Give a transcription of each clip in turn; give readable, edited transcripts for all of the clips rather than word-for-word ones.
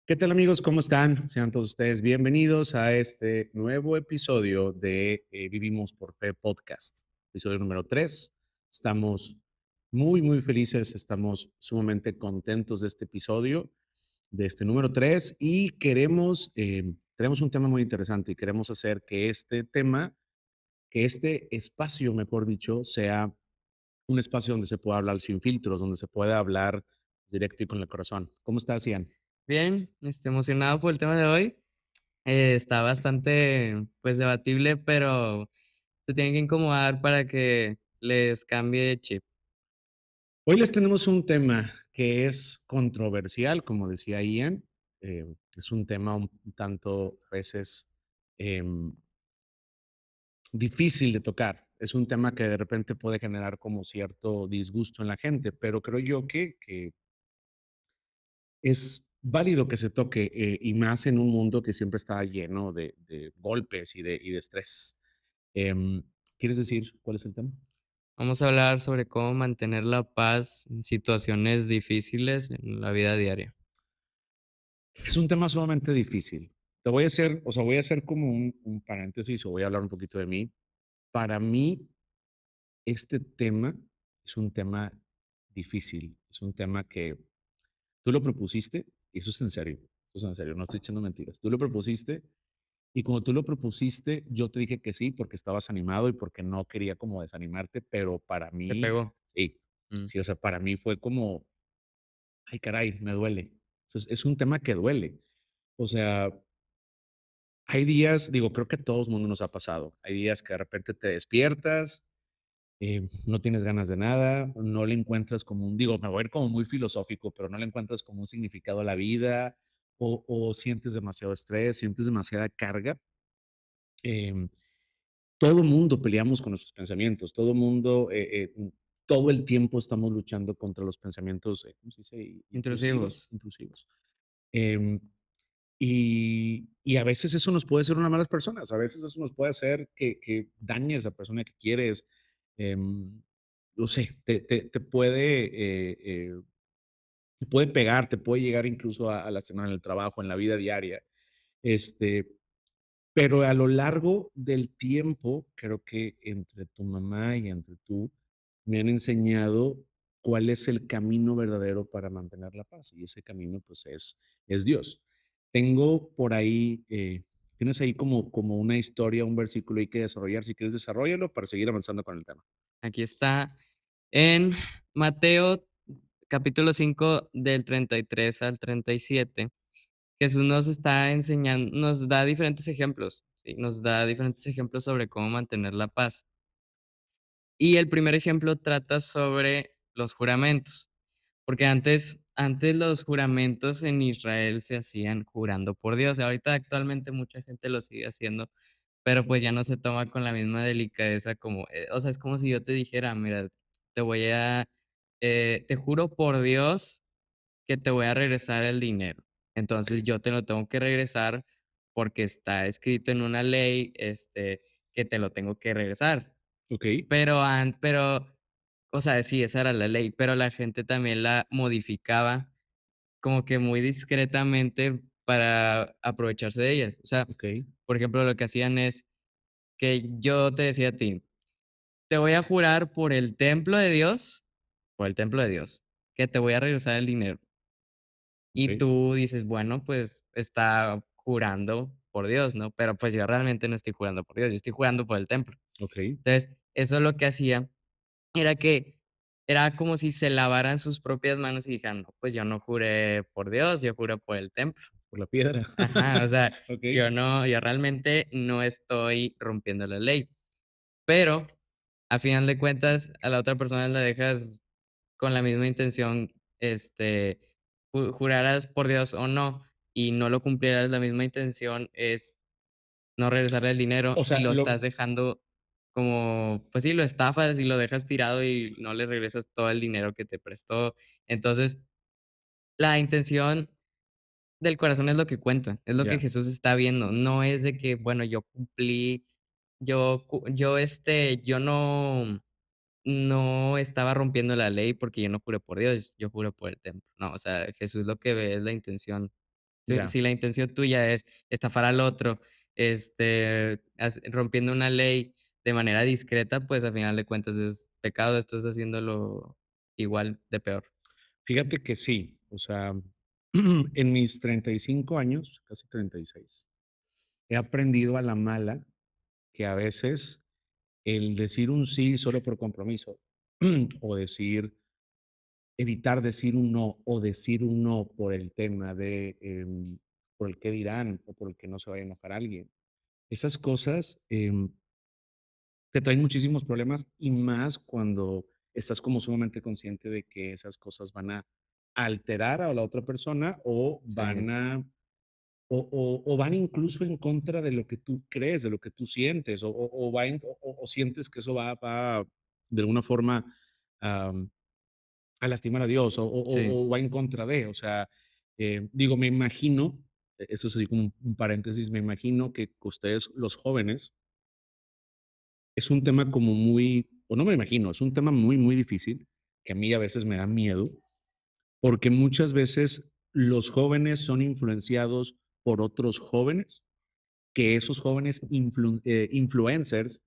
¿Qué tal amigos? ¿Cómo están? Sean todos ustedes bienvenidos a este nuevo episodio de Vivimos por Fe Podcast, episodio número 3. Estamos muy felices, estamos sumamente contentos de este episodio, de este número 3 y tenemos un tema muy interesante y queremos hacer que este tema, que este espacio, mejor dicho, sea un espacio donde se pueda hablar sin filtros, donde se pueda hablar directo y con el corazón. ¿Cómo estás, Ian? Bien, emocionado por el tema de hoy. Está bastante, pues, debatible, pero se tienen que incomodar para que les cambie de chip. Hoy les tenemos un tema que es controversial, como decía Ian. Es un tema un tanto a veces em, difícil de tocar. Es un tema que de repente puede generar como cierto disgusto en la gente, pero creo yo que es válido que se toque y más en un mundo que siempre está lleno de golpes y de estrés. Em, ¿Quieres decir cuál es el tema? Vamos a hablar sobre cómo mantener la paz en situaciones difíciles en la vida diaria. Es un tema sumamente difícil. Te voy a hacer, o sea, voy a hacer como un paréntesis o voy a hablar un poquito de mí. Para mí, este tema es un tema difícil, es un tema que tú lo propusiste, y eso es en serio, no estoy echando mentiras. Tú lo propusiste y cuando tú lo propusiste, yo te dije que sí porque estabas animado y porque no quería como desanimarte, pero para ¿Te mí, pegó? sí, Mm. sí, o sea, para mí fue como, ay, caray, me duele. O sea, es un tema que duele. O sea, hay días, digo, creo que a todo el mundo nos ha pasado. Hay días que de repente te despiertas, no tienes ganas de nada, no le encuentras como un, digo, me voy a ir como muy filosófico, pero no le encuentras como un significado a la vida o sientes demasiado estrés, sientes demasiada carga. Em, Todo mundo peleamos con nuestros pensamientos, todo mundo, todo el tiempo estamos luchando contra los pensamientos, ¿cómo se dice? Intrusivos, Intrusivos. intrusivos. Em, y a veces eso nos puede hacer unas malas personas, a veces eso nos puede hacer que dañes a la persona que quieres, em, no sé, te puede pegar, te puede llegar incluso a lastimar en el trabajo, en la vida diaria. Este, pero a lo largo del tiempo, creo que entre tu mamá y entre tú, me han enseñado cuál es el camino verdadero para mantener la paz, y ese camino, pues, es Dios. Tengo por ahí, tienes ahí como una historia, un versículo ahí que desarrollar. Si quieres, desarróllalo para seguir avanzando con el tema. Aquí está en Mateo capítulo 5 del 33 al 37. Jesús nos está enseñando, nos da diferentes ejemplos, ¿sí? Nos da diferentes ejemplos sobre cómo mantener la paz. Y el primer ejemplo trata sobre los juramentos, porque antes los juramentos en Israel se hacían jurando por Dios. Ahorita actualmente mucha gente lo sigue haciendo, pero pues ya no se toma con la misma delicadeza como, o sea, es como si yo te dijera, mira, te voy a, te juro por Dios que te voy a regresar el dinero. Entonces Okey, yo te lo tengo que regresar porque está escrito en una ley, que te lo tengo que regresar. okey, Pero, o sea, sí, esa era la ley, pero la gente también la modificaba como que muy discretamente para aprovecharse de ellas. O sea, okey, por ejemplo, lo que hacían es que yo te decía a ti: "Te voy a jurar por el templo de Dios, que te voy a regresar el dinero". Y okey, tú dices: "Bueno, pues está jurando por Dios", ¿no? Pero, pues, yo realmente no estoy jurando por Dios, yo estoy jurando por el templo. okey, Entonces, eso lo que hacía era que era como si se lavaran sus propias manos y dijeran: "No, pues yo no juré por Dios, yo juro por el templo". por la piedra. Ajá, o sea, Okey, yo realmente no estoy rompiendo la ley, pero a final de cuentas a la otra persona la dejas con la misma intención, juraras por Dios o no, y no lo cumplieras, la misma intención es no regresarle el dinero o y sea, lo estás lo dejando como, pues sí, lo estafas y lo dejas tirado y no le regresas todo el dinero que te prestó. Entonces, la intención del corazón es lo que cuenta, es lo que ya, Jesús está viendo, no es de que, bueno, yo cumplí, yo no estaba rompiendo la ley porque yo no juré por Dios, yo juro por el templo. No, o sea, Jesús lo que ve es la intención. Ya. Si la intención tuya es estafar al otro, rompiendo una ley de manera discreta, pues, a final de cuentas es pecado, estás haciéndolo igual de peor. Fíjate que sí, o sea, en mis 35 años, casi 36, he aprendido a la mala que a veces el decir un sí solo por compromiso o evitar decir un no o decir un no por el tema de, por el qué dirán o por el que no se vaya a enojar alguien. Esas cosas te traen muchísimos problemas y más cuando estás como sumamente consciente de que esas cosas van a alterar a la otra persona o Sí, van a o van incluso en contra de lo que tú crees, de lo que tú sientes, o va o sientes que eso va de alguna forma a lastimar a Dios, sí. o va en contra de, o sea, digo, me imagino, eso es así como un paréntesis, me imagino que ustedes, los jóvenes, es un tema como muy, o no me imagino, es un tema muy, muy difícil, que a mí a veces me da miedo, porque muchas veces los jóvenes son influenciados por otros jóvenes, que esos jóvenes influencers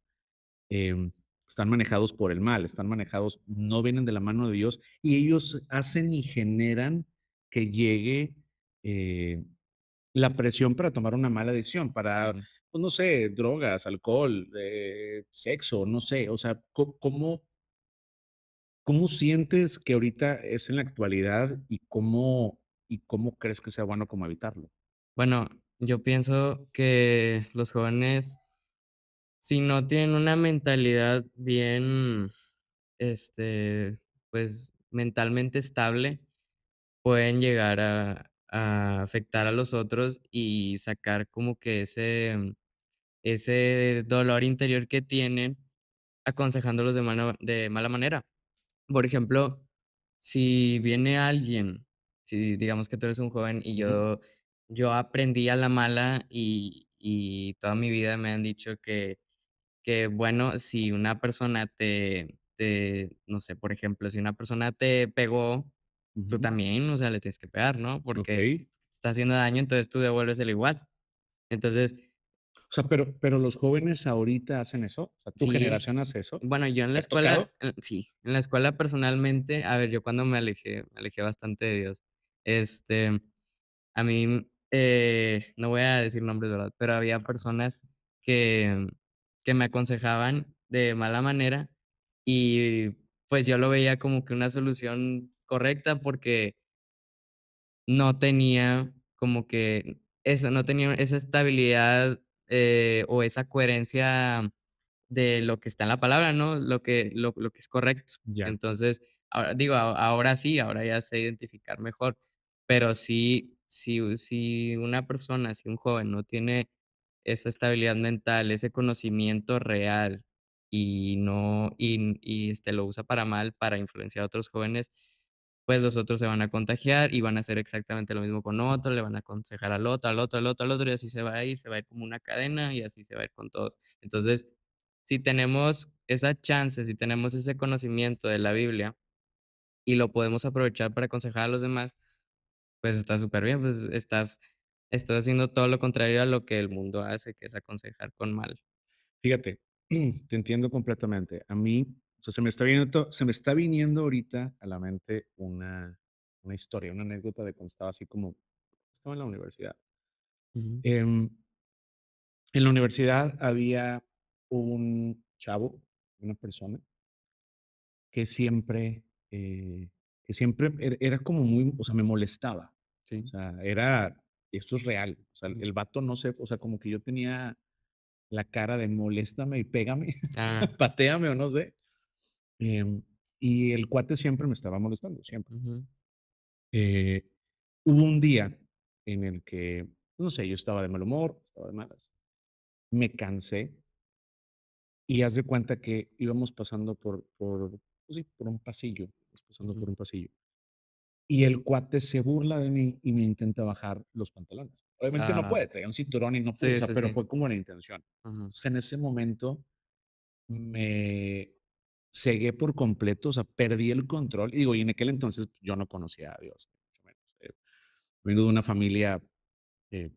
em, están manejados por el mal, están manejados, no vienen de la mano de Dios y ellos hacen y generan que llegue la presión para tomar una mala decisión, para, Sí. pues no sé, drogas, alcohol, sexo, no sé, o sea, ¿cómo sientes que ahorita es en la actualidad y cómo crees que sea bueno como evitarlo? Bueno, yo pienso que los jóvenes, si no tienen una mentalidad bien, este, pues, mentalmente estable, pueden llegar a afectar a los otros y sacar como que ese dolor interior que tienen aconsejándolos de mala manera. Por ejemplo, si viene alguien, si digamos que tú eres un joven y Ujú, yo aprendí a la mala y toda mi vida me han dicho que bueno, si una persona no sé, por ejemplo, si una persona te pegó, tú ujú, también, o sea, le tienes que pegar, ¿no? Porque okey. está haciendo daño, entonces tú devuelves el igual. Entonces, O sea, pero los jóvenes ahorita hacen eso, o sea, ¿tu sí, generación hace eso? bueno, yo en la ¿Te ha escuela, tocado? sí, en la escuela personalmente, a ver, yo cuando me alejé bastante de Dios, este, a mí, no voy a decir nombres, ¿verdad? Pero había personas que que me aconsejaban de mala manera y, pues, yo lo veía como que una solución correcta porque no tenía como que eso, no tenía esa estabilidad, o esa coherencia de lo que está en la palabra, ¿no? Lo que es correcto. Ya. Entonces, ahora digo, ahora sí, ahora ya sé identificar mejor, pero sí, si una persona, si un joven no tiene esa estabilidad mental, ese conocimiento real y no lo usa para mal, para influenciar a otros jóvenes, pues los otros se van a contagiar y van a hacer exactamente lo mismo con otro, le van a aconsejar al otro, al otro, al otro, al otro, y así se va a ir como una cadena y así se va a ir con todos. Entonces, si tenemos esa chance, si tenemos ese conocimiento de la Biblia y lo podemos aprovechar para aconsejar a los demás, pues está súper bien, pues estás haciendo todo lo contrario a lo que el mundo hace, que es aconsejar con mal. Fíjate, te entiendo completamente. A mí, o sea, se me está viniendo ahorita a la mente una historia, una anécdota de cuando estaba así como estaba en la universidad. Ujú, Em, en la universidad había un chavo, una persona que siempre, que siempre era como muy, o sea, me molestaba. O sí, sea, era, esto es real. O sea, ujú. el vato no sé, o sea, como que yo tenía la cara de moléstame y pégame, Ah, patéame o no sé. Em, y el cuate siempre me estaba molestando, siempre. ujú, Eh, Hubo un día en el que, no sé, yo estaba de mal humor, estaba de malas. Me cansé y haz de cuenta que íbamos pasando pues sí, por un pasillo, íbamos pasando por ujú. un pasillo. Y el cuate se burla de mí y me intenta bajar los pantalones. Obviamente no Ah, puede, traía un cinturón y no pudo, o sí, sea, sí, pero sí. fue como la intención. Ujú. Entonces, en ese momento me cegué por completo, o sea, perdí el control. Y digo, y en aquel entonces yo no conocía a Dios, ni mucho menos. Vengo de una familia,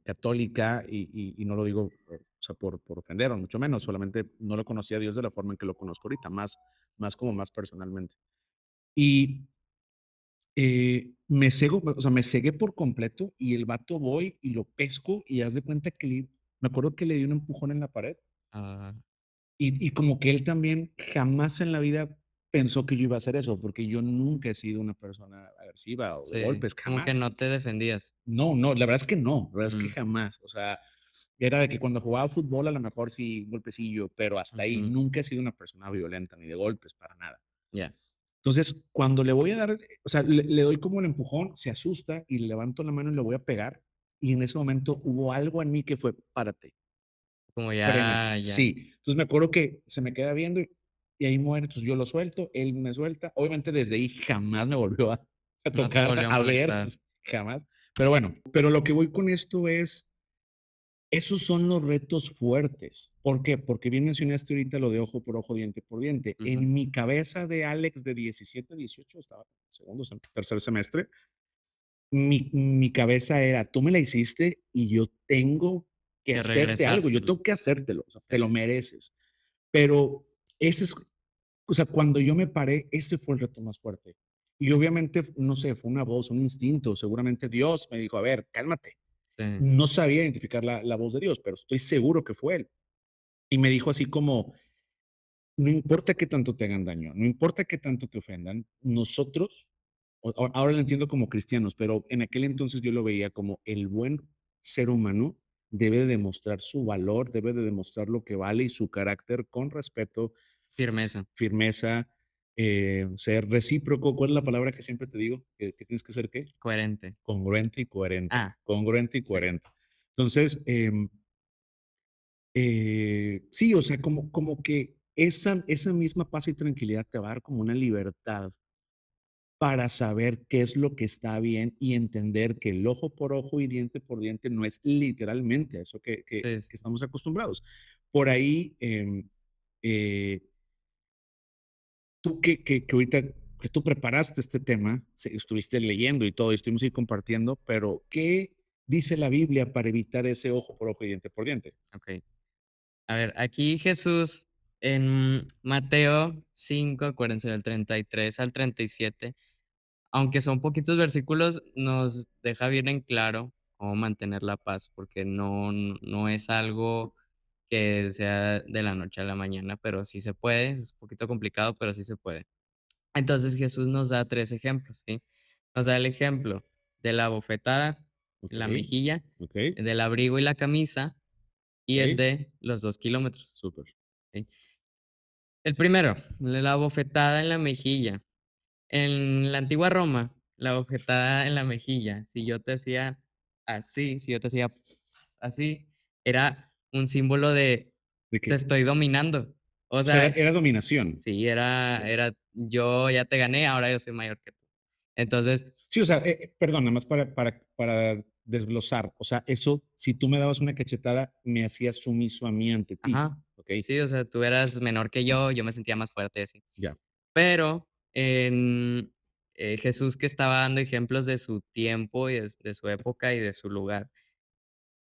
católica, y no lo digo, o sea, por ofender, o mucho menos, solamente no lo conocía a Dios de la forma en que lo conozco ahorita, más como más personalmente. Y me cego, o sea, me cegué por completo y el vato voy y lo pesco y haz de cuenta que me acuerdo que le di un empujón en la pared Ah, y como que él también jamás en la vida pensó que yo iba a hacer eso, porque yo nunca he sido una persona agresiva o de sí, golpes, como que jamás. no te defendías. No, no, la verdad es que no, la verdad es que Mm, jamás. O sea, era de que cuando jugaba fútbol a lo mejor sí, un golpecillo, pero hasta ahí. ujú, Nunca he sido una persona violenta ni de golpes, para nada. ya, Entonces, cuando le voy a dar, o sea, le doy como el empujón, se asusta y le levanto la mano y le voy a pegar. Y en ese momento hubo algo en mí que fue, párate, como frena. ya, Sí. Entonces me acuerdo que se me queda viendo y ahí muere. Entonces yo lo suelto, él me suelta. Obviamente desde ahí jamás me volvió a no te tocar, volvió a a ver, molestar. jamás. Pero bueno, pero lo que voy con esto es, esos son los retos fuertes. ¿Por qué? Porque bien mencionaste ahorita lo de ojo por ojo, diente por diente. Ujú, En mi cabeza de Alex de 17, 18, estaba en segundo, tercer semestre, mi cabeza era, tú me la hiciste y yo tengo que que hacerte algo, yo regresárselo. tengo que hacértelo, o sea, te Sí, lo mereces. Pero ese es, o sea, cuando yo me paré, ese fue el reto más fuerte. Y obviamente, no sé, fue una voz, un instinto, seguramente Dios me dijo, a ver, cálmate. sí, No sabía identificar la voz de Dios, pero estoy seguro que fue él. Y me dijo así como, no importa qué tanto te hagan daño, no importa qué tanto te ofendan, nosotros, ahora lo entiendo como cristianos, pero en aquel entonces yo lo veía como el buen ser humano debe de demostrar su valor, debe de demostrar lo que vale y su carácter con respeto, firmeza, firmeza, ser recíproco. ¿Cuál es la palabra que siempre te digo? Que tienes que ser qué? coherente. Congruente y coherente. Ah, Congruente y sí, coherente. Entonces, sí, o sea, como que esa misma paz y tranquilidad te va a dar como una libertad para saber qué es lo que está bien y entender que el ojo por ojo y diente por diente no es literalmente a eso sí, que sí, estamos acostumbrados. Por ahí, eh, tú que ahorita que tú preparaste este tema, estuviste leyendo y todo, y estuvimos ahí compartiendo, pero ¿qué dice la Biblia para evitar ese ojo por ojo y diente por diente? okey. A ver, aquí Jesús en Mateo 5, acuérdense del 33 al 37, aunque son poquitos versículos, nos deja bien en claro cómo mantener la paz, porque no es algo que sea de la noche a la mañana, pero sí se puede, es un poquito complicado, pero sí se puede. Entonces Jesús nos da 3 ejemplos, ¿sí? Nos da el ejemplo de la bofetada Ok, en la mejilla, ok, del abrigo y la camisa, y el ok, de los 2 kilómetros, súper. ¿sí? El primero, la bofetada en la mejilla. En la antigua Roma, la bofetada en la mejilla, si yo te hacía así, si yo te hacía así, era un símbolo de ¿De te qué? estoy dominando. O O sea, sea, era dominación. sí, era yo ya te gané, ahora yo soy mayor que tú. Entonces, Sí, o sea, perdón, nada más para desglosar. O sea, eso, si tú me dabas una cachetada, me hacías sumiso a mí ante ti. ajá, ¿Ok? sí, o sea, tú eras menor que yo me sentía más fuerte y así. Ya. Pero en, Jesús, que estaba dando ejemplos de su tiempo y de su época y de su lugar,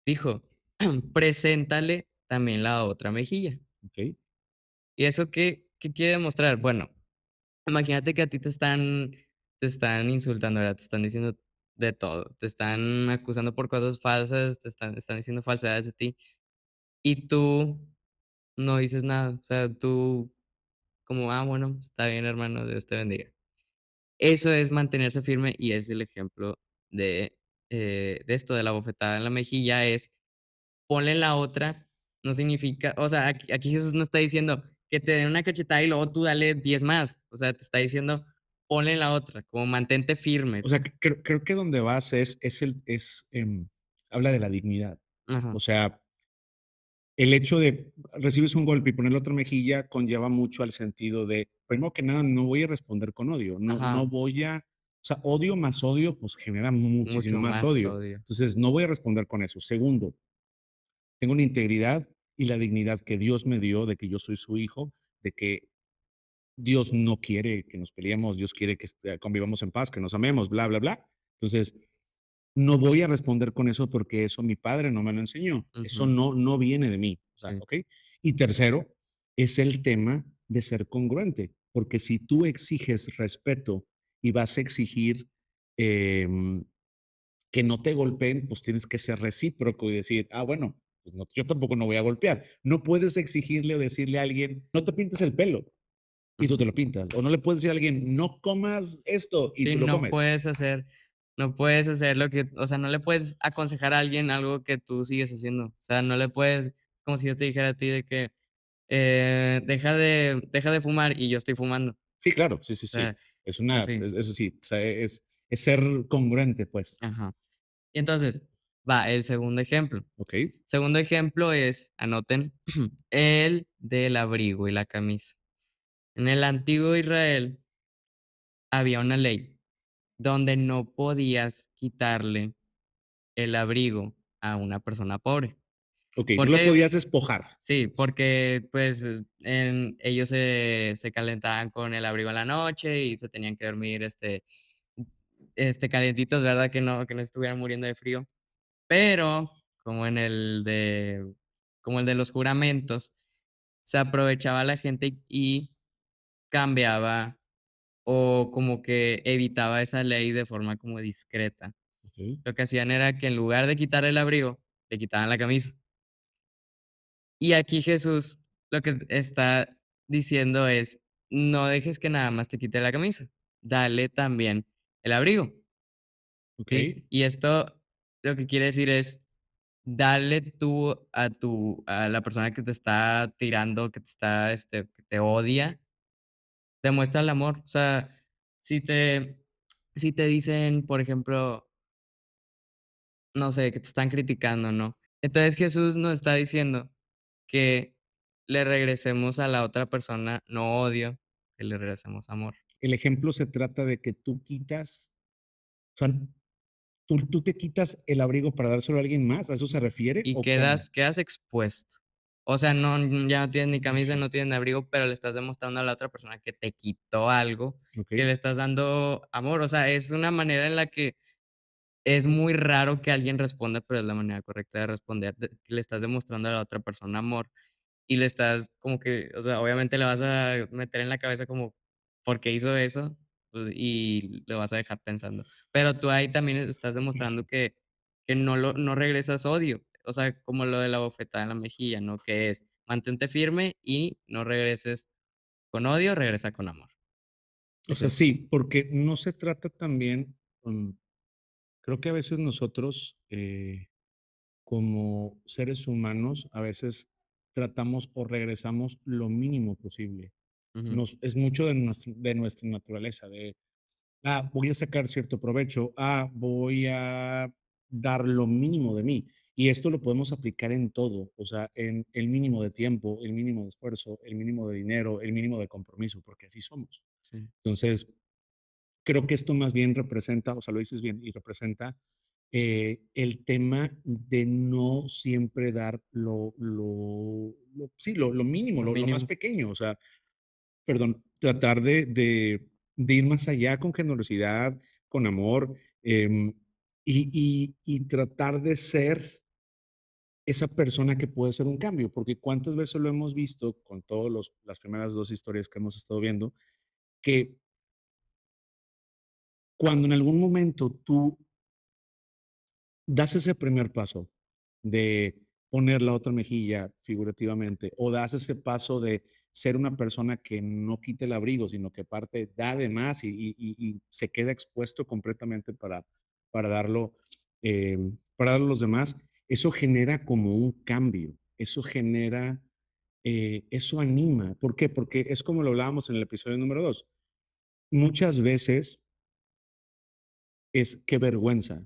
dijo: "Preséntale también la otra mejilla". Ok. ¿Y eso qué quiere demostrar? Bueno, imagínate que a ti te están insultando, ¿verdad? Te están diciendo de todo, te están acusando por cosas falsas, te están diciendo falsedades de ti, y tú no dices nada. O sea, tú como: "Ah, bueno, está bien, hermano, Dios te bendiga". Eso es mantenerse firme y es el ejemplo de esto, de la bofetada en la mejilla, es ponle la otra, no significa, o sea, aquí Jesús no está diciendo que te den una cachetada y luego tú dale 10 más, o sea, te está diciendo ponle la otra, como mantente firme. O sea, creo que donde vas habla de la dignidad. Ajá, O sea, el hecho de recibes un golpe y poner la otra mejilla conlleva mucho al sentido de, primero que nada, no voy a responder con odio, no ajá, voy o sea, odio más odio, pues genera muchísimo mucho más más odio. odio. Entonces, no voy a responder con eso. Segundo, tengo una integridad y la dignidad que Dios me dio de que yo soy su hijo, de que Dios no quiere que nos peleemos, Dios quiere que convivamos en paz, que nos amemos, bla, bla, bla. Entonces, no voy a responder con eso porque eso mi padre no me lo enseñó. Eso Ujú, no viene de mí. O sea, sí, ¿ok? Y tercero, es el tema de ser congruente, porque si tú exiges respeto y vas a exigir em, que no te golpeen, pues tienes que ser recíproco y decir, ah, bueno, pues no, yo tampoco no voy a golpear. No puedes exigirle o decirle a alguien, no te pintes el pelo y tú te ujú. lo pintas. O no le puedes decir a alguien, no comas esto y Sí, tú lo comes. no puedes hacer lo que o sea, no le puedes aconsejar a alguien algo que tú sigues haciendo. O sea, no le puedes como si yo te dijera a ti de que, deja de fumar y yo estoy fumando. O Sí, claro, sí, sí, sí. sea, Es una, así. eso sí, o sea, es ser congruente, pues. Ajá. Y entonces, va el segundo ejemplo. ¿Ok? Segundo ejemplo es, anoten, el del abrigo y la camisa. En el antiguo Israel había una ley donde no podías quitarle el abrigo a una persona pobre. Ok, no ¿Por lo qué? podías despojar. Sí, porque, pues, ellos se calentaban con el abrigo en la noche y se tenían que dormir, calientitos, ¿verdad? Que no estuvieran muriendo de frío. Pero, como en el de como el de los juramentos, se aprovechaba la gente y cambiaba, o como que evitaba esa ley de forma como discreta. Ok. Lo que hacían era que en lugar de quitar el abrigo, le quitaban la camisa. Y aquí Jesús lo que está diciendo es: "No dejes que nada más te quite la camisa, dale también el abrigo", Ok. ¿sí? Y esto lo que quiere decir es: dale tú a la persona que te está tirando, que te está, que te odia, demuestra el amor. O sea, si te si te dicen, por ejemplo, no sé, que te están criticando, ¿no? Entonces Jesús nos está diciendo que le regresemos a la otra persona no odio, que le regresemos amor. El ejemplo se trata de que tú quitas, o sea, tú te quitas el abrigo para dárselo a alguien más, ¿a eso se refiere Y o cómo? quedas expuesto. O sea, no, ya no tienes ni camisa, Híjole, no tienes ni abrigo, pero le estás demostrando a la otra persona que te quitó algo, ok. que le estás dando amor. O sea, es una manera en la que es muy raro que alguien responda, pero es la manera correcta de responder. Le estás demostrando a la otra persona amor. Y le estás como que, o sea, obviamente le vas a meter en la cabeza como, ¿por qué hizo eso? Pues, y lo vas a dejar pensando. Pero tú ahí también estás demostrando que no regresas odio, o sea, como lo de la bofetada en la mejilla, ¿no? Que es, mantente firme y no regreses con odio, regresa con amor. O Es sea, eso. sí, porque no se trata también, creo que a veces nosotros, como seres humanos, a veces tratamos o regresamos lo mínimo posible. Ujú, Nos es mucho de nuestra naturaleza, de, voy a sacar cierto provecho, voy a dar lo mínimo de mí. Y esto lo podemos aplicar en todo, o sea, en el mínimo de tiempo, el mínimo de esfuerzo, el mínimo de dinero, el mínimo de compromiso, porque así somos. sí, Entonces, creo que esto más bien representa, o sea, lo dices bien, y representa el tema de no siempre dar sí, lo mínimo, lo lo más mínimo. pequeño, o sea, perdón, tratar de ir más allá con generosidad, con amor, y tratar de ser esa persona que puede ser un cambio, porque cuántas veces lo hemos visto con todas las primeras dos historias que hemos estado viendo, que cuando en algún momento tú das ese primer paso de poner la otra mejilla figurativamente, o das ese paso de ser una persona que no quite el abrigo, sino que parte, da de más y se queda expuesto completamente para darlo, para darlo a los demás, eso genera como un cambio, eso genera, eso anima. ¿Por qué? Porque es como lo hablábamos en el episodio número 2. Muchas veces es qué vergüenza,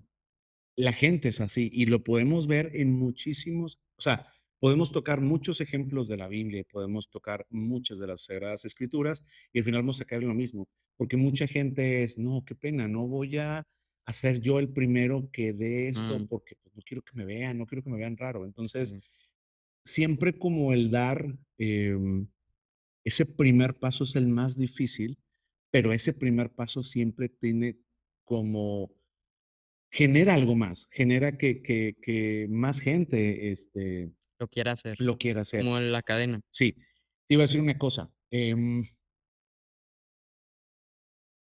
la gente es así y lo podemos ver en muchísimos, o sea, podemos tocar muchos ejemplos de la Biblia, podemos tocar muchas de las Sagradas Escrituras y al final vamos a caer en lo mismo, porque mucha gente es, no, qué pena, no voy a hacer yo el primero que dé esto Mm, porque pues, no quiero que me vean, no quiero que me vean raro. Entonces, sí, siempre como el dar ese primer paso es el más difícil, pero ese primer paso siempre tiene como genera algo más, genera que más gente, Lo quiere hacer, lo quiera hacer. como la cadena. Sí, te iba a decir una cosa,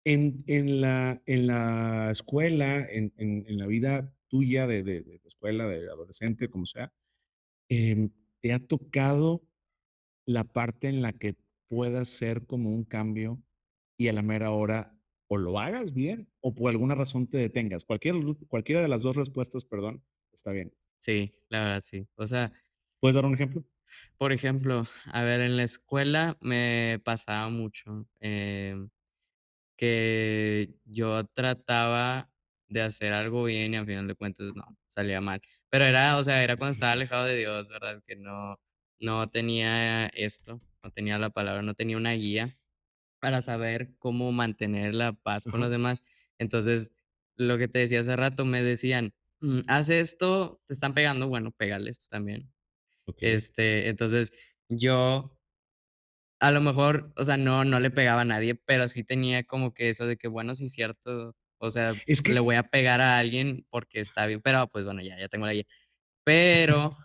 en la escuela, en la vida tuya de escuela, de adolescente, como sea, ¿te ha tocado la parte en la que puedas ser como un cambio y a la mera hora o lo hagas bien o por alguna razón te detengas? Cualquiera de las 2 respuestas, perdón, está bien. Sí, la verdad sí. O sea, ¿Puedes dar un ejemplo? por ejemplo, a ver, en la escuela me pasaba mucho, que yo trataba de hacer algo bien y al final de cuentas no, salía mal. Pero era, o sea, era cuando estaba alejado de Dios, ¿verdad? Que no tenía esto, no tenía la palabra, no tenía una guía para saber cómo mantener la paz con Ajá, los demás. Entonces, lo que te decía hace rato, me decían: haz esto, te están pegando, bueno, pégales tú también". okey. Entonces, yo a lo mejor, o sea, no le pegaba a nadie, pero sí tenía como que eso de que, bueno, sí es cierto, o sea, Es le que voy a pegar a alguien porque está bien, pero, pues, bueno, ya tengo la guía. Pero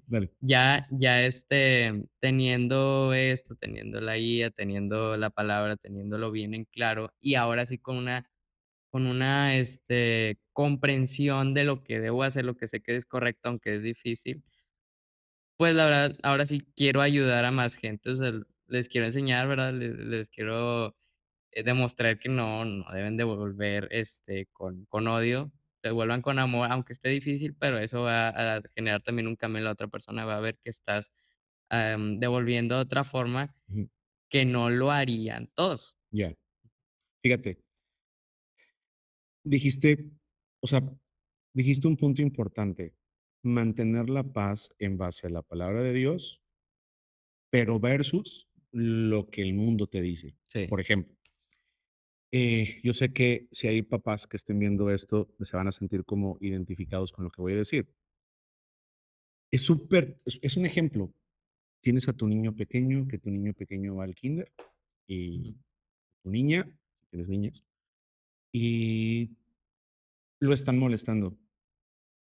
dale. ya, teniendo esto, teniendo la guía, teniendo la palabra, teniéndolo bien en claro, y ahora sí con una, comprensión de lo que debo hacer, lo que sé que es correcto, aunque es difícil, pues, la verdad, ahora sí quiero ayudar a más gente, o sea, les quiero enseñar, ¿verdad? Les quiero, demostrar que no deben devolver, con odio, devuelvan con amor, aunque esté difícil, pero eso va a generar también un cambio en la otra persona, va a ver que estás, devolviendo de otra forma Ujú, que no lo harían todos. ya. Fíjate, dijiste, o sea, dijiste un punto importante, mantener la paz en base a la palabra de Dios, pero versus lo que el mundo te dice. Sí, Por ejemplo, yo sé que si hay papás que estén viendo esto, se van a sentir como identificados con lo que voy a decir. Es un ejemplo. Tienes a tu niño pequeño, que tu niño pequeño va al kinder ujú, y tu niña, si tienes niñas, y lo están molestando.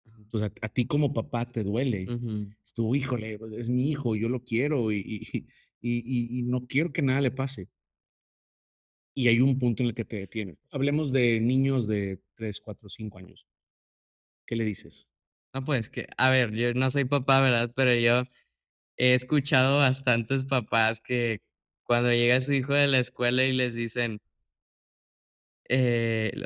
ujú, Pues a ti como papá te duele. ujú. Es tu híjole, pues, es mi hijo, yo lo quiero y no quiero que nada le pase. Y hay un punto en el que te detienes. Hablemos de niños de 3, 4, 5 años. ¿Qué le dices? No, pues, que a ver, yo no soy papá, ¿verdad? Pero yo he escuchado bastantes papás que cuando llega su hijo de la escuela y les dicen,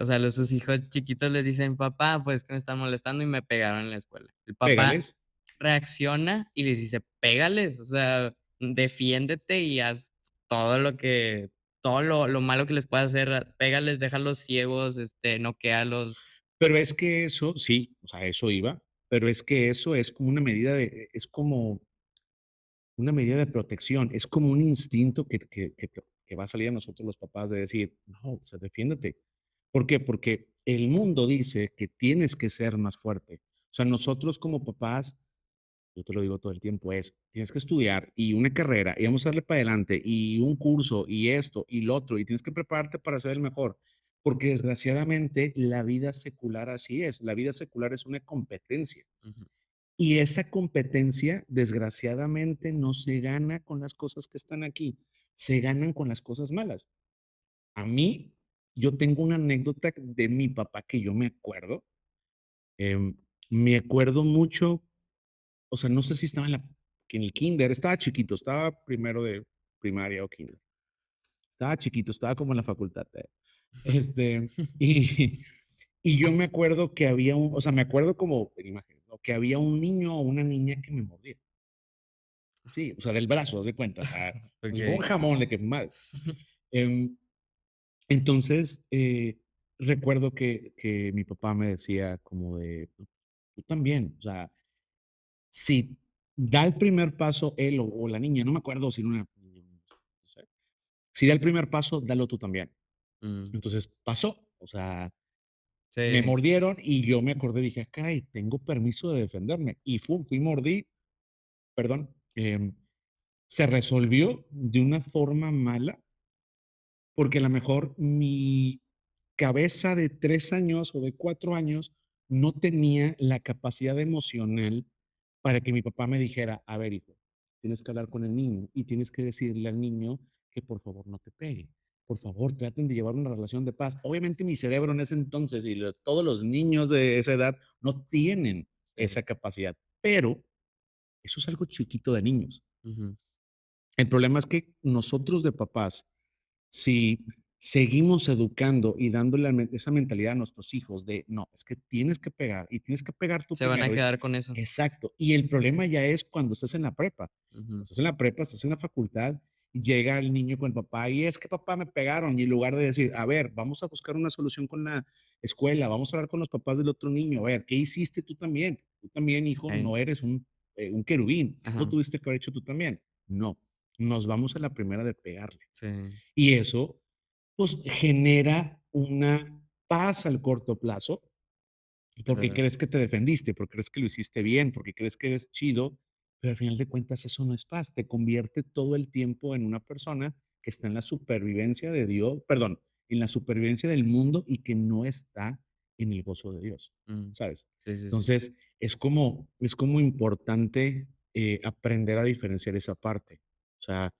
o sea, sus hijos chiquitos les dicen: "Papá, pues, que me están molestando y me pegaron en la escuela". El papá Pégales, reacciona y les dice: "Pégales, o sea, defiéndete y haz todo lo malo que les puedas hacer, pégales, déjalos ciegos, noquéalos". pero es que eso sí, o sea, eso iba, pero es que eso es como una medida es como una medida de protección, es como un instinto que va a salir a nosotros los papás de decir: "No, o sea, defiéndete". ¿Por qué? Porque el mundo dice que tienes que ser más fuerte. O sea, nosotros como papás, yo te lo digo todo el tiempo, es, tienes que estudiar y una carrera y vamos a darle para adelante y un curso y esto y lo otro y tienes que prepararte para ser el mejor. Porque desgraciadamente la vida secular así es. La vida secular es una competencia. Ujú, Y esa competencia, desgraciadamente, no se gana con las cosas que están aquí, se ganan con las cosas malas. A mí, yo tengo una anécdota de mi papá que yo me acuerdo. em, Me acuerdo mucho, o sea, no sé si estaba en el kinder, estaba chiquito, estaba primero de primaria o kinder. Estaba chiquito, estaba como en la facultad. Y, y yo me acuerdo que había o sea, me acuerdo como en imagen, ¿no? Que había un niño o una niña que me mordía. Sí, o sea, del brazo, haz de cuenta, o sea, un okey. jamón de que mal. Em, entonces, recuerdo que mi papá me decía como de: "Tú también", o sea, si da el primer paso él o la niña, no me acuerdo si era una niña, no sé, si da el primer paso, dalo tú también. Mm, Entonces, pasó, o sea, me sí, mordieron y yo me acordé, dije: "Ah, caray, tengo permiso de defenderme", y fui, mordí, perdón, se resolvió de una forma mala, porque a lo mejor mi cabeza de 3 años o de 4 años no tenía la capacidad emocional para que mi papá me dijera, a ver, hijo, tienes que hablar con el niño y tienes que decirle al niño que por favor no te pegue. Por favor, traten de llevar una relación de paz. Obviamente mi cerebro en ese entonces y todos los niños de esa edad no tienen Sí. esa capacidad, pero eso es algo chiquito de niños. Ujú. El problema es que nosotros de papás, si seguimos educando y dándole esa mentalidad a nuestros hijos de, no, es que tienes que pegar y tienes que pegar tú Se van a primero. quedar con eso. Exacto. Y el problema ya es cuando estás en la prepa. Cuando Ujú. estás en la prepa, estás en la facultad y llega el niño con el papá y es que papá me pegaron. Y en lugar de decir, a ver, vamos a buscar una solución con la escuela, vamos a hablar con los papás del otro niño, a ver, ¿qué hiciste tú también? Tú también, hijo, Sí. no eres un querubín, algo Ajá. tuviste que haber hecho tú también. No, nos vamos a la primera de pegarle. Sí. Y eso, pues, genera una paz al corto plazo, porque Pero crees que te defendiste, porque crees que lo hiciste bien, porque crees que eres chido, pero al final de cuentas eso no es paz, te convierte todo el tiempo en una persona que está en la supervivencia de Dios, perdón, en la supervivencia del mundo y que no está en el gozo de Dios, mm, ¿sabes? sí, sí, sí. Entonces, es como importante aprender a diferenciar esa parte. O sea,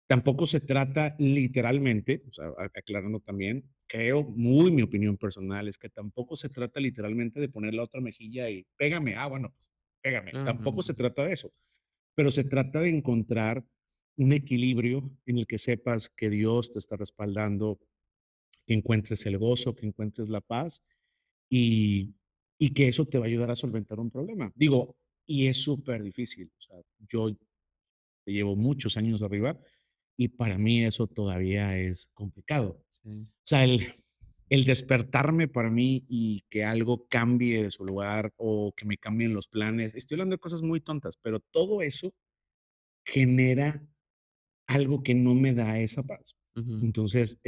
tampoco se trata literalmente, o sea, aclarando también, creo, muy mi opinión personal, es que tampoco se trata literalmente de poner la otra mejilla y pégame, bueno, pues pégame. No, no, Tampoco se no. trata de eso, pero se trata de encontrar un equilibrio en el que sepas que Dios te está respaldando, que encuentres el gozo, que encuentres la paz y, y que eso te va a ayudar a solventar un problema. Digo, y es súper difícil. O sea, yo llevo muchos años arriba y para mí eso todavía es complicado. Sí. O sea, el despertarme para mí y que algo cambie de su lugar o que me cambien los planes. Estoy hablando de cosas muy tontas, pero todo eso genera algo que no me da esa paz. Ujú. Entonces,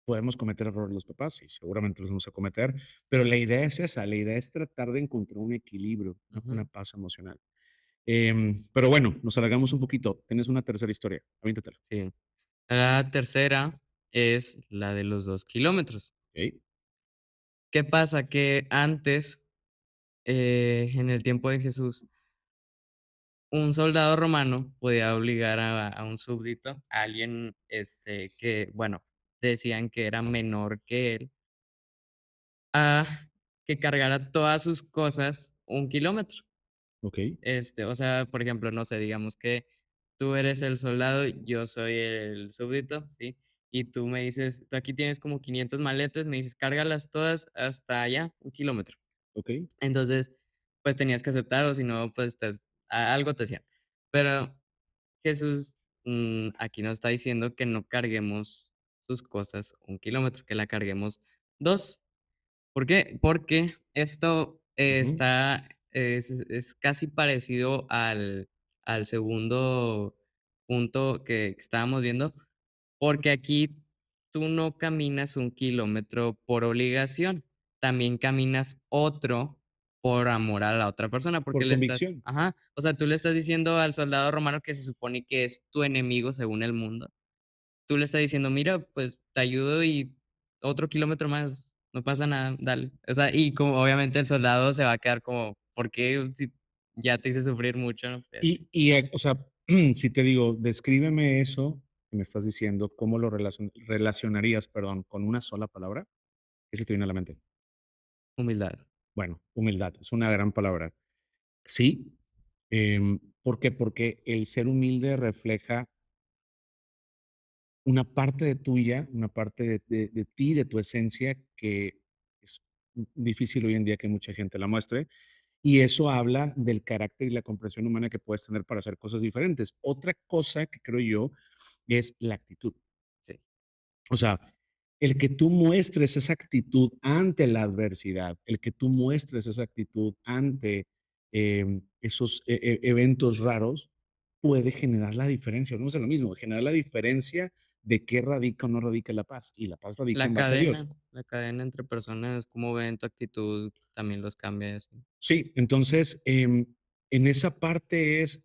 podemos cometer errores los papás y seguramente los vamos a cometer, pero la idea es esa, la idea es tratar de encontrar un equilibrio, una Ujú. paz emocional. Pero bueno, nos alargamos un poquito. Tienes una tercera historia, aviéntatela. Sí. La tercera es la de los 2 kilómetros. ¿Ok? ¿Qué pasa? Que antes, en el tiempo de Jesús, un soldado romano podía obligar a un súbdito, a alguien, que, bueno, decían que era menor que él, a que cargara todas sus cosas 1 kilómetro. ¿Ok? O sea, por ejemplo, no sé, digamos que tú eres el soldado, yo soy el súbdito, ¿sí? Y tú me dices, tú aquí tienes como 500 maletas, me dices, cárgalas todas hasta allá, 1 kilómetro. ¿Ok? Entonces, pues tenías que aceptar o si no, pues algo te hacían. Pero Jesús aquí nos está diciendo que no carguemos sus cosas 1 kilómetro, que la carguemos dos. ¿Por qué? Porque esto Ujú. es casi parecido al segundo punto que estábamos viendo, porque aquí tú no caminas 1 kilómetro por obligación, también caminas otro por amor a la otra persona, porque Por le estás convicción. ajá, o sea, tú le estás diciendo al soldado romano que se supone que es tu enemigo según el mundo. Tú le estás diciendo: "Mira, pues, te ayudo y otro kilómetro más, no pasa nada, dale". O sea, y como obviamente el soldado se va a quedar como: "¿Por qué? Si ya te hice sufrir mucho", ¿no? O sea, si te digo, descríbeme eso que me estás diciendo, ¿cómo lo relacionarías, perdón, con una sola palabra? ¿Qué se te viene a la mente? Humildad. Bueno, humildad, es una gran palabra. Sí, ¿por qué? Porque el ser humilde refleja una parte de tuya, una parte de ti, de tu esencia, que es difícil hoy en día que mucha gente la muestre, y eso habla del carácter y la comprensión humana que puedes tener para hacer cosas diferentes. Otra cosa que creo yo es la actitud. Sí. O sea, el que tú muestres esa actitud ante la adversidad, el que tú muestres esa actitud ante esos eventos raros, puede generar la diferencia. No es lo mismo, generar la diferencia de qué radica o no radica la paz. Y la paz radica en base a Dios. La cadena entre personas, cómo ven tu actitud, también los cambia eso. Sí, entonces, en esa parte es,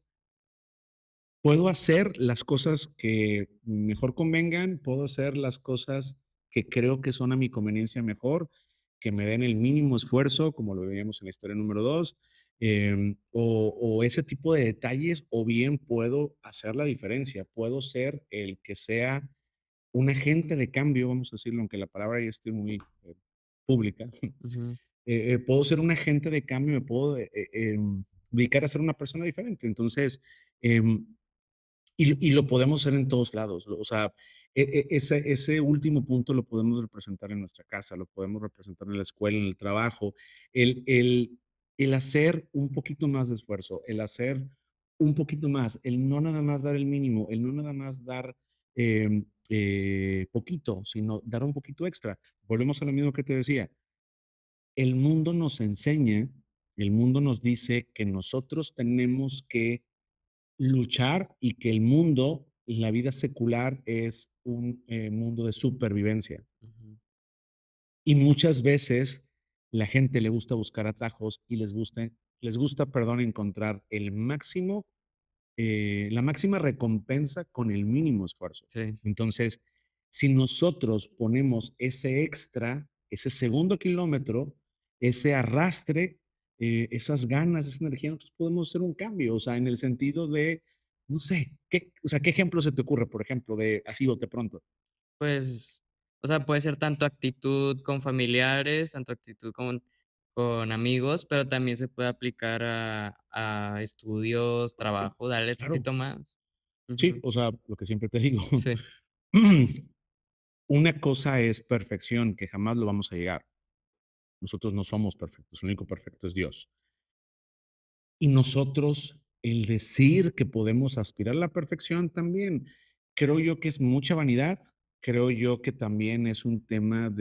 puedo hacer las cosas que mejor convengan, puedo hacer las cosas que creo que son a mi conveniencia mejor, que me den el mínimo esfuerzo, como lo veíamos en la historia número 2, o ese tipo de detalles, o bien puedo hacer la diferencia, puedo ser el que sea un agente de cambio, vamos a decirlo, aunque la palabra ya esté muy pública. Ujú. Puedo ser un agente de cambio, me puedo dedicar a ser una persona diferente. Entonces, em, y lo podemos hacer en todos lados. O sea, ese último punto lo podemos representar en nuestra casa, lo podemos representar en la escuela, en el trabajo. El, el, el hacer un poquito más de esfuerzo, el hacer un poquito más, el no nada más dar el mínimo, el no nada más dar poquito, sino dar un poquito extra. Volvemos a lo mismo que te decía. El mundo nos enseña, el mundo nos dice que nosotros tenemos que luchar y que el mundo, la vida secular es un mundo de supervivencia. Ujú. Y muchas veces la gente le gusta buscar atajos y les gusta, perdón, encontrar el máximo la máxima recompensa con el mínimo esfuerzo. Sí, Entonces, si nosotros ponemos ese extra, ese segundo kilómetro, ese arrastre, esas ganas, esa energía, nosotros podemos hacer un cambio, o sea, en el sentido de, no sé, o sea, ¿qué ejemplo se te ocurre, por ejemplo, de así bote pronto? pues, o sea, puede ser tanto actitud con familiares, tanto actitud con amigos, pero también se puede aplicar a estudios, trabajo, darle Claro, tantito más. sí, Ujú. o sea, lo que siempre te digo. Sí, Una cosa es perfección, que jamás lo vamos a llegar. Nosotros no somos perfectos, el único perfecto es Dios. Y nosotros, el decir que podemos aspirar a la perfección también, creo yo que es mucha vanidad, creo yo que también eh, es un tema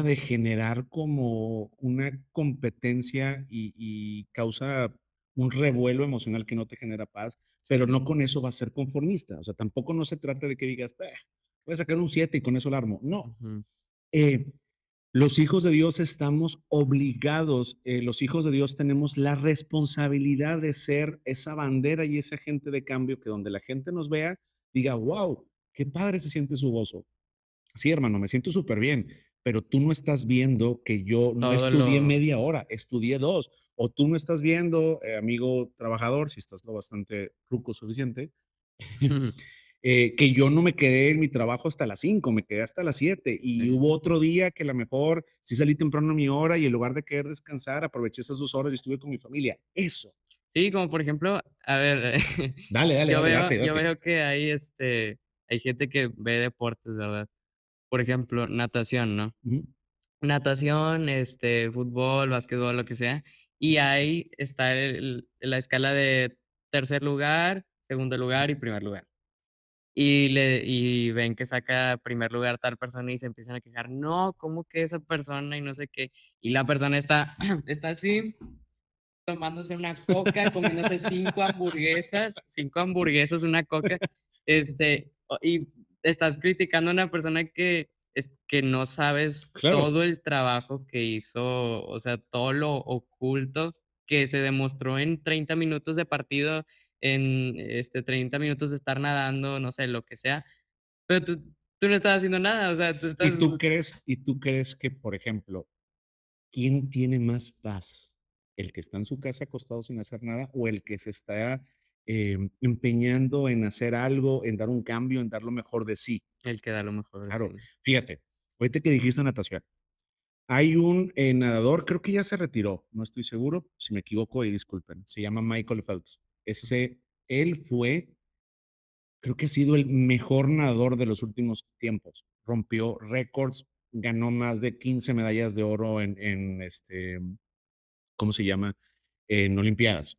de generar como una competencia y causa un revuelo emocional que no te genera paz, pero sí. no con eso va a ser conformista. O sea, tampoco no se trata de que digas, voy a sacar un 7 y con eso lo armo. No, Ujú. eh, los hijos de Dios estamos obligados, los hijos de Dios tenemos la responsabilidad de ser esa bandera y ese agente de cambio que donde la gente nos vea, diga, wow, qué padre se siente su gozo. Sí, hermano, me siento súper bien, pero tú no estás viendo que yo no Todo estudié lo media hora, estudié 2, o tú no estás viendo, amigo trabajador, si estás lo bastante ruco suficiente, que yo no me quedé en mi trabajo hasta las 5, me quedé hasta las 7 y sí. hubo otro día que a lo mejor sí salí temprano a mi hora y en lugar de querer descansar, aproveché esas 2 horas y estuve con mi familia. Eso. Sí, como por ejemplo, a ver, Dale, dale, dale, date, yo date. veo que hay, hay gente que ve deportes, ¿verdad? Por ejemplo, natación, ¿no? Ujú, Natación, fútbol, básquetbol, lo que sea, y ahí está la escala de tercer lugar, segundo lugar y primer lugar. Y ven que saca primer lugar tal persona y se empiezan a quejar: "No, ¿cómo que esa persona?", y no sé qué. Y la persona está está así, tomándose una coca, comiéndose 5 hamburguesas, una coca, y estás criticando a una persona que no sabes claro. todo el trabajo que hizo, o sea, todo lo oculto que se demostró en 30 minutos de partido, en, 30 minutos de estar nadando, no sé, lo que sea, pero tú no estás haciendo nada, o sea, tú estás Y tú crees que, por ejemplo, quién tiene más paz? ¿El que está en su casa acostado sin hacer nada o el que se está empeñando en hacer algo, en dar un cambio, en dar lo mejor de sí? el que da lo mejor, Claro, sí. fíjate, ahorita que dijiste natación, hay un nadador, creo que ya se retiró, no estoy seguro, si me equivoco y disculpen, se llama Michael Phelps. Él fue, creo que ha sido el mejor nadador de los últimos tiempos. Rompió récords, ganó más de 15 medallas de oro ¿cómo se llama? En Olimpiadas.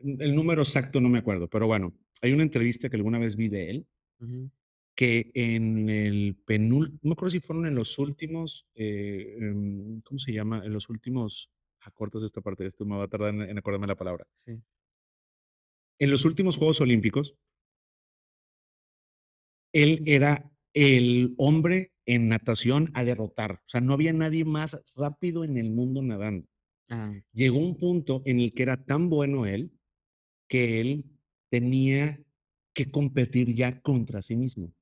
El número exacto no me acuerdo, pero bueno, hay una entrevista que alguna vez vi de él, Ujú. que en el no me acuerdo si fueron en los últimos, ¿cómo se llama? En los últimos, cortas esta parte, esto me va a tardar en acordarme la palabra. Sí. En los últimos Juegos Olímpicos, él era el hombre en natación a derrotar. O sea, no había nadie más rápido en el mundo nadando. Ah, Llegó un punto en el que era tan bueno él que él tenía que competir ya contra sí mismo.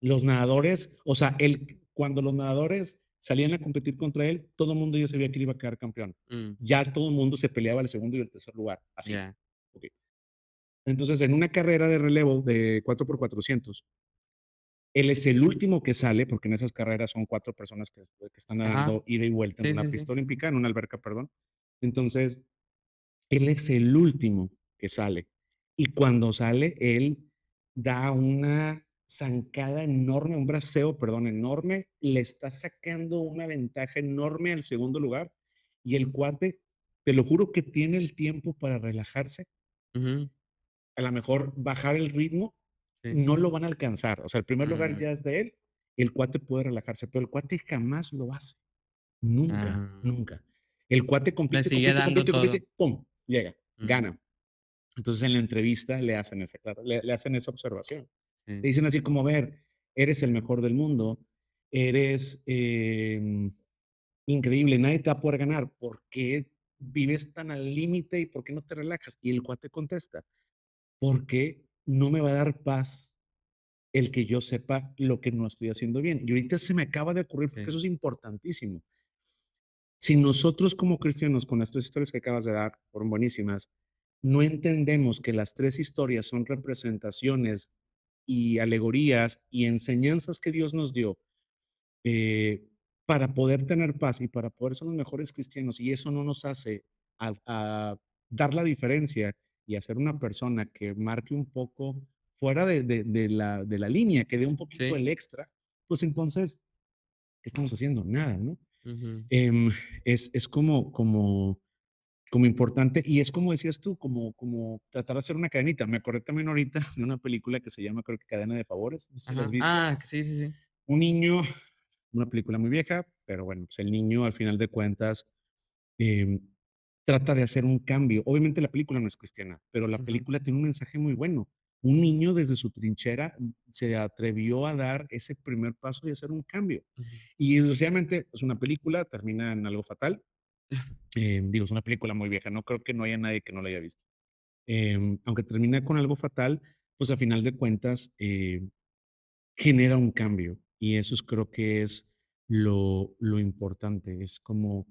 Los nadadores, o sea, él cuando los nadadores salían a competir contra él, todo el mundo ya sabía que él iba a quedar campeón. mm, Ya todo el mundo se peleaba el segundo y el tercer lugar, así. ya. Okey. Entonces, en una carrera de relevo de 4 por 400, él es el último que sale, porque en esas carreras son 4 personas que están Ajá. nadando ida y vuelta en Sí, una sí, sí. pista olímpica, en una alberca, perdón. Entonces, él es el último que sale. Y cuando sale, él da una zancada enorme, un braceo, perdón, enorme, le está sacando una ventaja enorme al segundo lugar. Y el cuate, te lo juro que tiene el tiempo para relajarse, Ujú, a lo mejor bajar el ritmo, sí. no lo van a alcanzar. O sea, el primer lugar Mm, ya es de él, el cuate puede relajarse, pero el cuate jamás lo hace. Nunca, ah, nunca. El cuate le compite, sigue compite, dando compite, todo. compite, pum, llega, Mm, gana. Entonces, en la entrevista le hacen esa, claro, le hacen esa observación. sí, Le dicen así como, a ver, eres el mejor del mundo, eres increíble, nadie te va a poder ganar. ¿Por qué vives tan al límite y por qué no te relajas? Y el cuate contesta, porque no me va a dar paz el que yo sepa lo que no estoy haciendo bien. Y ahorita se me acaba de ocurrir, porque sí. eso es importantísimo. Si nosotros como cristianos, con las 3 historias que acabas de dar, fueron buenísimas, no entendemos que las 3 historias son representaciones y alegorías y enseñanzas que Dios nos dio, eh, para poder tener paz y para poder ser los mejores cristianos, y eso no nos hace a dar la diferencia y a ser una persona que marque un poco fuera de la línea, que dé un poquito Sí, el extra, pues entonces, ¿qué estamos haciendo? Nada, ¿no? ujú, Em, es como importante, y es como decías tú, como tratar de hacer una cadenita. Me acordé también ahorita de una película que se llama, creo que Cadena de Favores, no sé si la has ajá. visto. Ah, sí, sí, sí. Un niño, una película muy vieja, pero bueno, pues el niño al final de cuentas, em, trata de hacer un cambio. Obviamente la película no es cristiana, pero la Ujú, película tiene un mensaje muy bueno. Un niño desde su trinchera se atrevió a dar ese primer paso y hacer un cambio. ujú. Y desgraciadamente, pues una película termina en algo fatal. Digo, es una película muy vieja, no creo que no haya nadie que no la haya visto. Aunque termina con algo fatal, pues a final de cuentas genera un cambio y eso creo que es lo importante, es como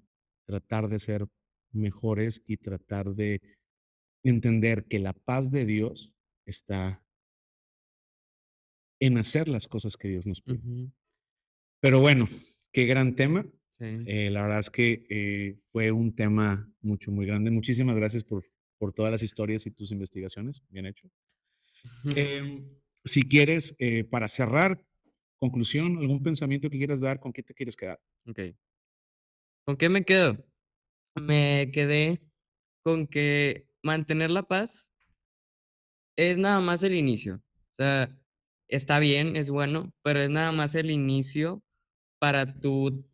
tratar de ser mejores y tratar de entender que la paz de Dios está en hacer las cosas que Dios nos pide. Ujú, Pero bueno, qué gran tema. sí. La verdad es que fue un tema muy grande. Muchísimas gracias por todas las historias y tus investigaciones. Bien hecho. Si quieres, para cerrar, conclusión, algún pensamiento que quieras dar, ¿con qué te quieres quedar? Okey. ¿Con qué me quedo? Me quedé con que mantener la paz es nada más el inicio. O sea, está bien, es bueno, pero es nada más el inicio para tú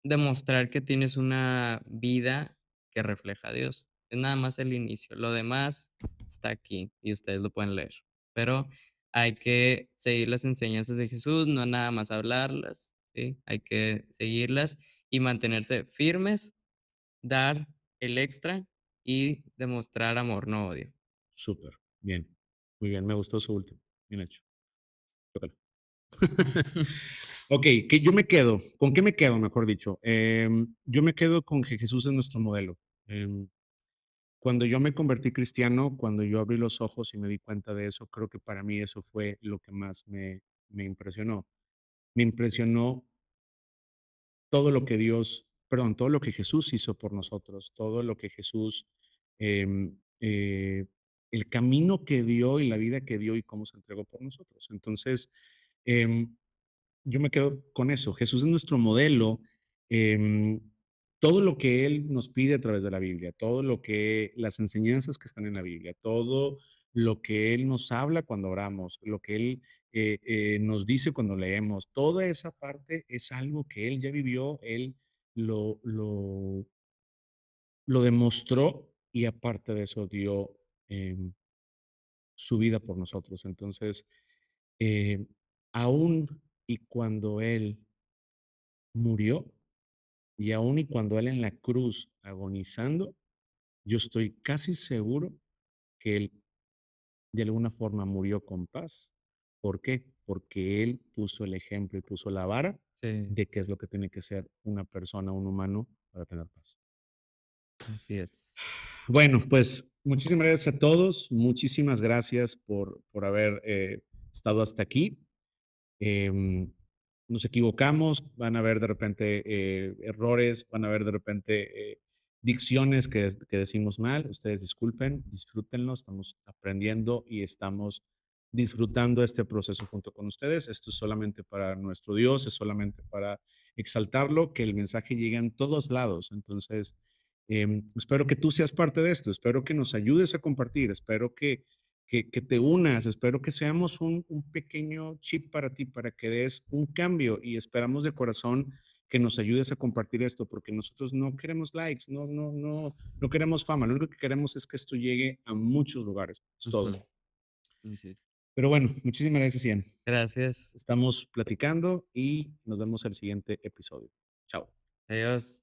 demostrar que tienes una vida que refleja a Dios. Es nada más el inicio. Lo demás está aquí y ustedes lo pueden leer. Pero hay que seguir las enseñanzas de Jesús, no nada más hablarlas, ¿sí? Hay que seguirlas y mantenerse firmes, dar el extra y demostrar amor, no odio. Súper, bien. Muy bien, me gustó su último. Bien hecho. Tócalo. Ok, que yo me quedo. ¿Con qué me quedo, mejor dicho? Yo me quedo con que Jesús es nuestro modelo. Cuando yo me convertí cristiano, cuando yo abrí los ojos y me di cuenta de eso, creo que para mí eso fue lo que más me impresionó. Me impresionó todo lo que Dios, perdón, todo lo que Jesús hizo por nosotros, todo lo que Jesús, em, el camino que dio y la vida que dio y cómo se entregó por nosotros. Entonces, em, yo me quedo con eso. Jesús es nuestro modelo. em, Todo lo que Él nos pide a través de la Biblia, todo lo que, las enseñanzas que están en la Biblia, todo lo que Él nos habla cuando oramos, lo que Él nos dice cuando leemos, toda esa parte es algo que Él ya vivió, Él lo, lo, lo demostró y aparte de eso dio em, su vida por nosotros. Entonces, eh, aún y cuando Él murió, y aún y cuando Él en la cruz agonizando, yo estoy casi seguro que Él de alguna forma murió con paz ¿Por qué? Porque él puso el ejemplo y puso la vara Sí, de qué es lo que tiene que ser una persona, un humano para tener paz. así es. Bueno, pues muchísimas gracias a todos. Muchísimas gracias por haber estado hasta aquí. Em, Nos equivocamos, van a haber de repente errores, van a haber de repente dicciones que decimos mal. Ustedes disculpen, disfrútenlo, estamos aprendiendo y estamos disfrutando este proceso junto con ustedes. Esto es solamente para nuestro Dios, es solamente para exaltarlo, que el mensaje llegue en todos lados. Entonces, espero que tú seas parte de esto, espero que nos ayudes a compartir, espero que te unas, espero que seamos un pequeño chip para ti, para que des un cambio y esperamos de corazón que nos ayudes a compartir esto, porque nosotros no queremos likes, no queremos fama, lo único que queremos es que esto llegue a muchos lugares, es todo. Ujú, así es. Pero bueno, muchísimas gracias, Ian. Gracias. Estamos platicando y nos vemos el siguiente episodio. Chao. Adiós.